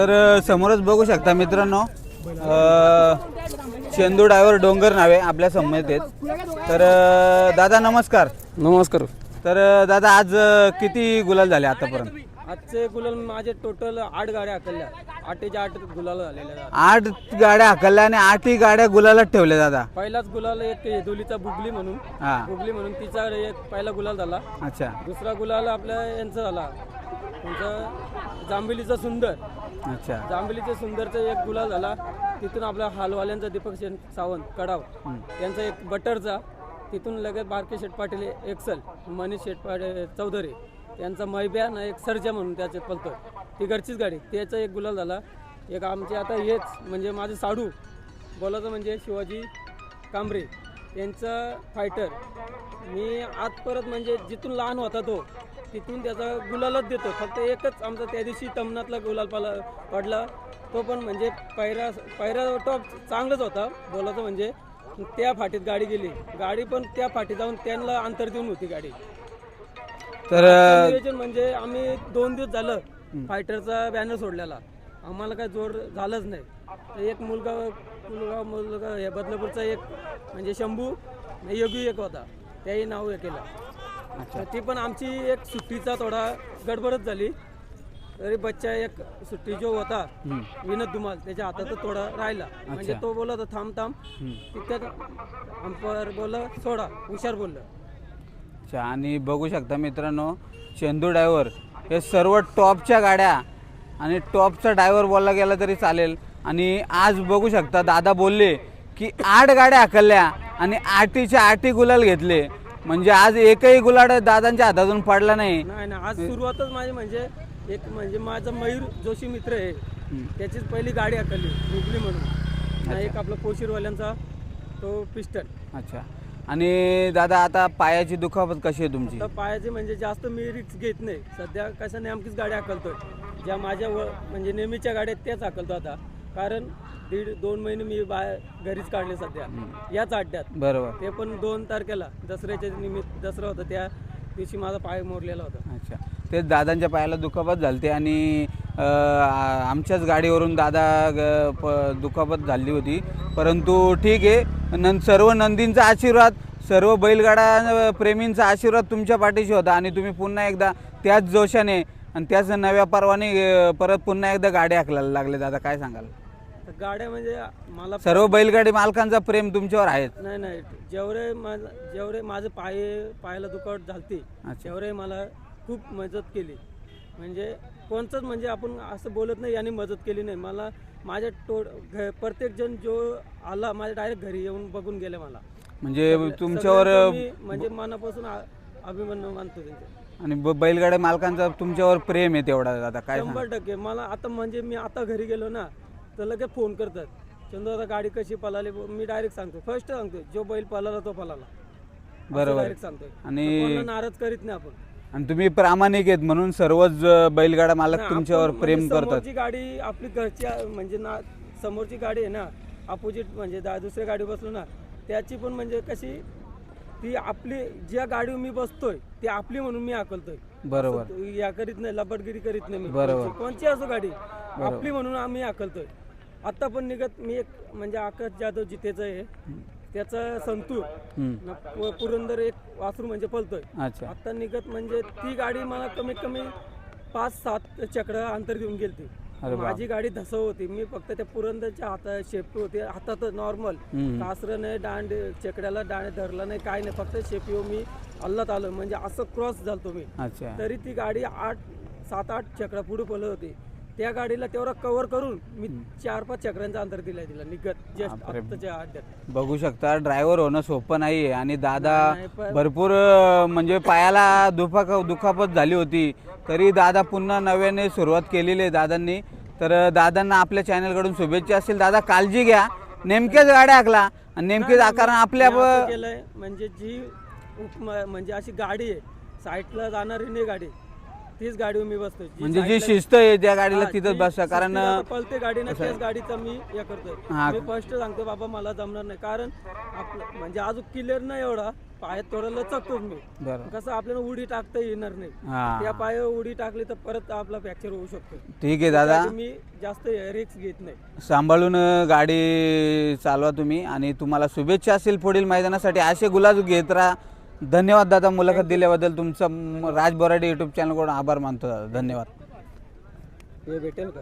तर समोरच बघू शकता मित्रांनो, चंदू ड्रायव्हर डोंगर नावे आपल्या समोर आहेत. तर दादा नमस्कार. नमस्कार. तर दादा आज किती गुलाल झाले आतापर्यंत? आजचे गुलाल माझे टोटल 8 गाड्या हाकलल्या. 8च्या 8 गुलाल झालेल्या. 8 गाड्या हाकलल्या आणि 8ही गाड्या गुलालात ठेवल्या दादा. पहिलाच गुलाल एक हेदोलीचा बुगली म्हणून, बुगली म्हणून तिचा एक पहिला गुलाल झाला. अच्छा. दुसरा गुलाल आपल्या यांचा झाला, तुमचा जांभेलीचा सुंदर. अच्छा. जांभेलीचा सुंदरचा एक गुलाल झाला. तिथून आपल्या हालवाल्यांचा दीपक सावंत कडाव त्यांचा एक बटरचा. तिथून लगेच बारके शेठ पाटील एक्सल, मनीष शेठ पाटील चौधरी त्यांचा मैब्या ना एक सर्जा म्हणून त्याच्यात पलतो. ती घरचीच गाडी, त्याचा एक गुलाल झाला. एक आमचे आता हेच म्हणजे माझे साडू बोलायचं म्हणजे शिवाजी कांबरे त्यांचा फायटर. मी आज परत म्हणजे जिथून लहान होता तो तिथून त्याचा गुलालच देतो. फक्त एकच आमचा त्या दिवशी तमनातला गुलाल पडला, तो पण म्हणजे पायरा टॉप चांगलाच होता. बोलायचं म्हणजे त्या फाटीत गाडी गेली, गाडी पण त्या फाटीत जाऊन त्यांना अंतर देऊन होती गाडी. तर नियोजन म्हणजे आम्ही 2 दिवस झालं फायटरचा बॅनर सोडलेला, आम्हाला काय जोर झालंच नाही. तर एक मुलगा हे बदलापूरचा एक म्हणजे शंभू योगी एक होता, त्याही नाव हे केलं. ती पण आमची एक सुट्टीचा थोडा गडबडच झाली. तरी बच्चा एक सुट्टी जो होता विनोद धुमाल त्याच्या हातात थोडा राहिला. म्हणजे तो बोलला तर थांब तितक्यात अंपायर बोलला सोडा, हुशार बोललं. अच्छा. आणि बघू शकता मित्रांनो, चंदू ड्रायव्हर हे सर्व टॉपच्या गाड्या आणि टॉपचा ड्रायव्हर बोलला गेला तरी चालेल. आणि आज बघू शकता दादा बोलले की 8 गाड्या हाकलल्या आणि 8च्या 8 गुलाल घेतले. म्हणजे आज एकही गुलाल दादांच्या हातातून पडला नाही. आज सुरुवातच माझी म्हणजे माझा मयूर जोशी मित्र आहे, त्याचीच पहिली गाडी हाकलली बुगली म्हणून. एक आपला पोशीरवाल्यांचा तो पिस्टन. अच्छा. आणि दादा आता पायाची दुखापत कशी आहे तुमची? तर पायाची म्हणजे जास्त मी रिक्स घेत नाही सध्या. कसं नेमकीच गाडी हाकलतोय, ज्या माझ्या म्हणजे नेहमीच्या गाड्या त्याच हाकलतो आता. कारण 1.5-2 महिने मी घरीच काढले सध्या याच अड्ड्यात. बरोबर. ते पण 2 तारखेला दसऱ्याच्या निमित्त, दसरा होता त्या दिवशी माझा पाय मोडलेला होता. अच्छा. तेच दादांच्या पायाला दुखापत झाली आणि आमच्याच गाडीवरून दादा दुखापत झाली होती. परंतु ठीक आहे, सर्व नंदींचा आशीर्वाद, सर्व बैलगाडा प्रेमींचा आशीर्वाद तुमच्या पाठीशी होता आणि तुम्ही पुन्हा एकदा त्याच जोशाने आणि त्याच नव्या परवाने परत पुन्हा एकदा गाडी हाकलायला लागले. दादा काय सांगाल? गाड्या म्हणजे मला सर्व बैलगाडी मालकांचा प्रेम तुमच्यावर आहे. नाही, जेवढे माझे पायाला दुखापत झालती तेवढे मला खूप मदत केली. म्हणजे कोणतंच म्हणजे आपण असं बोलत नाही यांनी मदत केली नाही मला. माझ्या प्रत्येक जण जो आला माझ्या डायरेक्ट घरी येऊन बघून गेले मला. म्हणजे तुमच्यावर म्हणजे मनापासून अभिमान मानतो त्यांचा. आणि बैलगाड्या मालकांचा तुमच्यावर प्रेम आहे तेवढा दादा काय? 100% मला आता म्हणजे मी आता घरी गेलो ना तर लगेच फोन करतात, चंदू आता गाडी कशी पळाली. मी डायरेक्ट सांगतो, फर्स्ट सांगतो जो बैल पळाला तो पळाला. बरोबर डायरेक्ट सांगतोय. आणि नाराज करीत नाही आपण. आणि तुम्ही प्रामाणिक आहेत म्हणून सर्वच बैलगाडा मालक तुमच्यावर प्रेम करतात. समोरची गाडी आपली घरची म्हणजे समोरची गाडी आहे ना, अपोजिट म्हणजे दुसऱ्या गाडी बसलो ना त्याची पण म्हणजे कशी ती आपली, ज्या गाडीवर मी बसतोय ती आपली म्हणून मी हाकलतोय. बरोबर. या करीत नाही, लबाडगिरी करीत नाही मी. बरोबर. कोणची असो गाडी आपली म्हणून आम्ही हाकलतोय. आता पण निघत मी एक म्हणजे आकाश जाधव जितेचं आहे त्याचा संतूर पुरंदर एक वासरू म्हणजे पळतोय. आता निघत म्हणजे ती गाडी मला कमीत कमी 5-7 चक्र अंतर देऊन गेलती. माझी गाडी धसव होती. मी फक्त त्या पुरंदरच्या हातात शेपटी होती, हातात नॉर्मल कासरं नाही, दांड चकड्याला दांड धरला नाही, काय नाही, फक्त शेपी मी हल्लात आलो म्हणजे असं क्रॉस झालतो मी. तरी ती गाडी 7-8 चक्र पुढे पळत होती. त्या गाडीला तेवढा कव्हर करून मी 4-5 चक्रांचा अंतर दिलाय तिला निघत जस्ट आत्ताच्या अड्ड्यात. बघू शकता ड्रायव्हर होणं सोपं नाहीये. आणि दादा भरपूर म्हणजे पायाला दुखापत झाली होती तरी दादा पुन्हा नव्याने सुरुवात केलेली आहे दादांनी. तर दादांना आपल्या चॅनलकडून शुभेच्छा असतील. दादा काळजी घ्या, नेमक्याच गाड्या हाकला आणि नेमकेच कारण आपल्या केलंय म्हणजे जी म्हणजे अशी गाडी आहे साईडला जाणारी नाही गाडी, तीच गाडीवर मी बसतोय. म्हणजे जी शिस्त आहे त्या गाडीला तिथंच बसा. कारण पळते गाडी ना त्याच गाडीचा मी हे करतोय. मी फर्स्ट सांगतो बाबा मला जमणार नाही, कारण आपलं म्हणजे अजून क्लिअर नाही एवढा पायात थोडं लचकतोच मी. बरं. कसं आपल्याला उडी टाकता येणार नाही. हां. त्या पायावर उडी टाकली तर परत आपला फ्रॅक्चर होऊ शकतो. ठीक आहे दादा, त्यासाठी मी जास्त रिस्क घेत नाही. सांभाळून गाडी चालवा तुम्ही आणि तुम्हाला शुभेच्छा असेल पुढील मैदानासाठी. असे गुलाब घेत राहा. धन्यवाद दादा, मुलाखत दिल्याबद्दल तुमचं राज बोराडे यूट्यूब चॅनलकडून आभार मानतो दादा. धन्यवाद. हे भेटेल का?